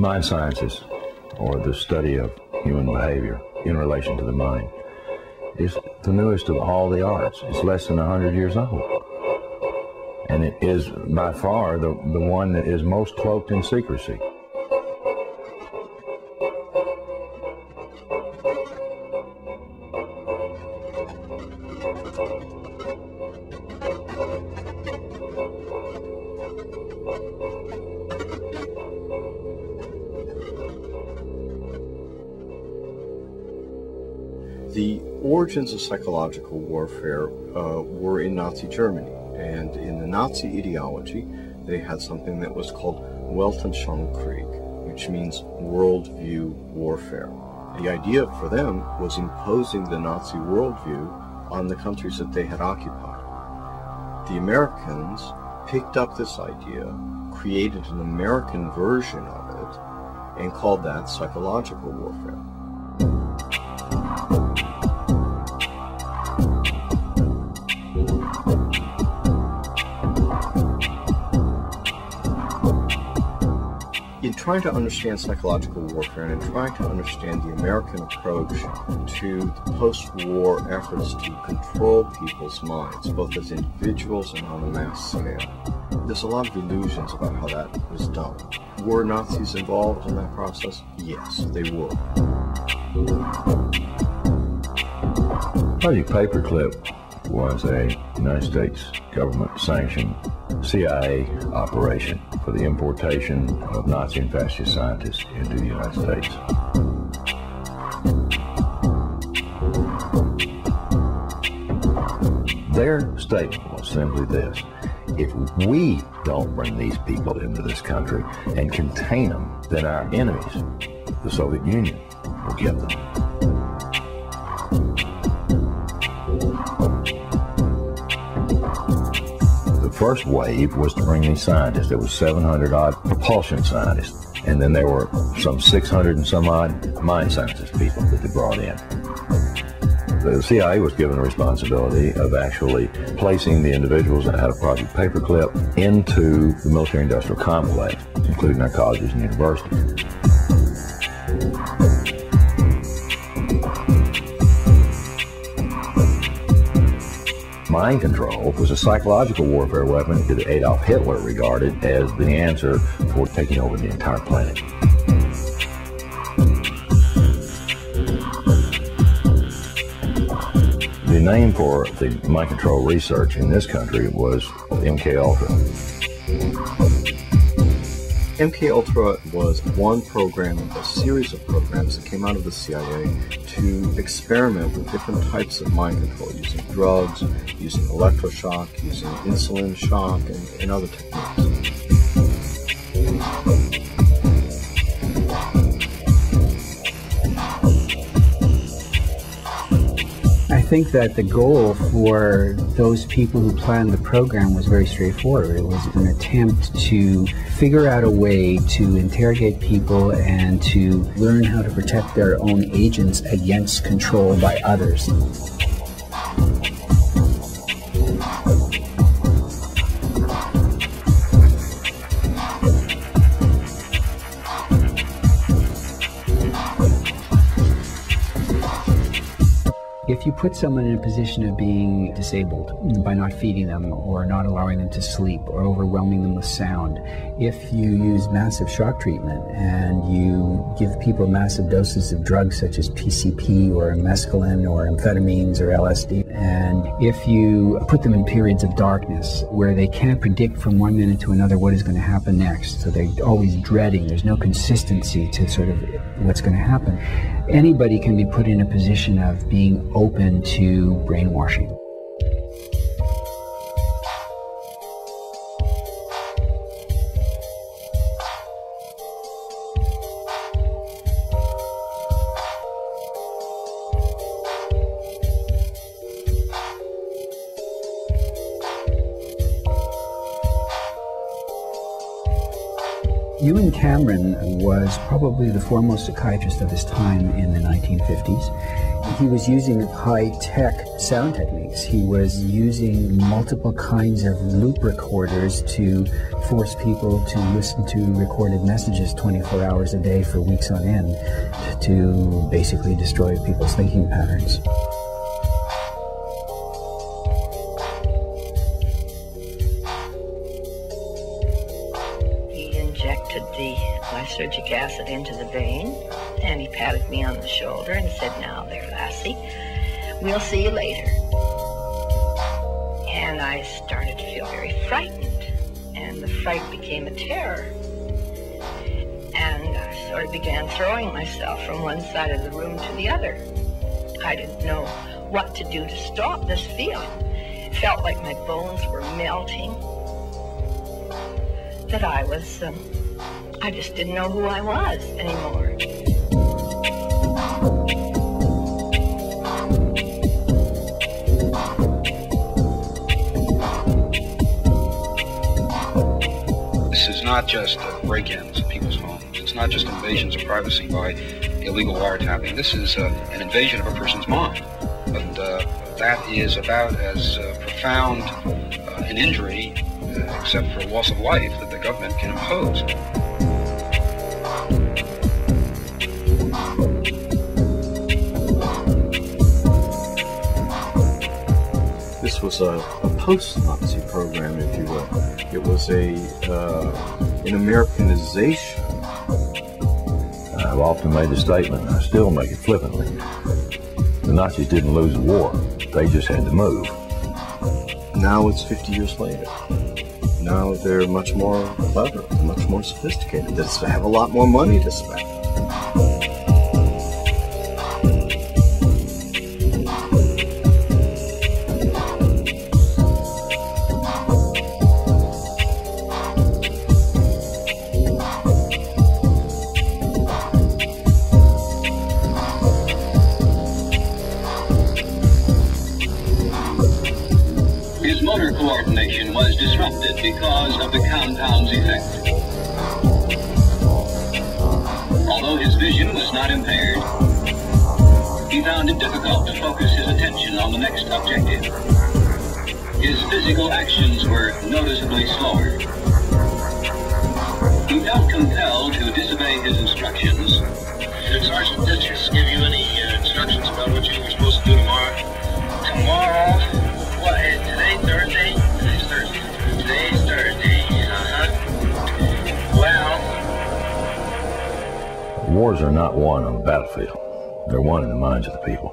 Mind sciences, or the study of human behavior in relation to the mind, is the newest of all the arts. It's less than 100 years old. And it is by far the one that is most cloaked in secrecy. The origins of psychological warfare were in Nazi Germany, and in the Nazi ideology they had something that was called Weltanschauungskrieg, which means worldview warfare. The idea for them was imposing the Nazi worldview on the countries that they had occupied. The Americans picked up this idea, created an American version of it, and called that psychological warfare. In trying to understand psychological warfare and in trying to understand the American approach to the post-war efforts to control people's minds, both as individuals and on a mass scale, there's a lot of illusions about how that was done. Were Nazis involved in that process? Yes, they were. Project Paperclip was a United States government-sanctioned CIA operation for the importation of Nazi and fascist scientists into the United States. Their statement was simply this: if we don't bring these people into this country and contain them, then our enemies, the Soviet Union, will get them. The first wave was to bring these scientists. There was 700 odd propulsion scientists, and then there were some 600 and some odd mind sciences people that they brought in. The CIA was given the responsibility of actually placing the individuals that had a Project Paperclip into the military-industrial complex, including our colleges and universities. Mind control was a psychological warfare weapon that Adolf Hitler regarded as the answer for taking over the entire planet. The name for the mind control research in this country was MK-Ultra. MK-Ultra was one program of a series of programs that came out of the CIA to experiment with different types of mind control, using drugs, using electroshock, using insulin shock, and other techniques. I think that the goal for those people who planned the program was very straightforward. It was an attempt to figure out a way to interrogate people and to learn how to protect their own agents against control by others. If you put someone in a position of being disabled by not feeding them or not allowing them to sleep or overwhelming them with sound, if you use massive shock treatment and you give people massive doses of drugs such as PCP or mescaline or amphetamines or LSD, and if you put them in periods of darkness where they can't predict from one minute to another what is going to happen next, so they're always dreading, there's no consistency to sort of what's going to happen, anybody can be put in a position of being open to brainwashing. Ewan Cameron was probably the foremost psychiatrist of his time in the 1950s. He was using high-tech sound techniques. He was using multiple kinds of loop recorders to force people to listen to recorded messages 24 hours a day for weeks on end, to basically destroy people's thinking patterns. He injected the lysergic acid into the vein, and he patted me on the shoulder and said, "Now there, lassie, we'll see you later." And I started to feel very frightened, and the fright became a terror. And I sort of began throwing myself from one side of the room to the other. I didn't know what to do to stop this feeling. It felt like my bones were melting, that I just didn't know who I was anymore. This is not just break-ins at people's homes. It's not just invasions of privacy by illegal wiretapping. This is an invasion of a person's mind. And that is about as profound an injury, except for loss of life, that the government can impose. This was a post-Nazi program, if you will. It was an Americanization. I've often made the statement, and I still make it flippantly. The Nazis didn't lose the war. They just had to move. Now it's 50 years later. Now they're much more clever, much more sophisticated. They have a lot more money to spend. Motor coordination was disrupted because of the compound's effect. Although his vision was not impaired, he found it difficult to focus his attention on the next objective. His physical actions were noticeably slower. He felt compelled to disobey his instructions. Did Sergeant Ditches give you any instructions about what you were supposed to do tomorrow? Tomorrow? What is today? Thursday? Today's Thursday. Today's Thursday. Well, Wars are not won on the battlefield. They're won in the minds of the people.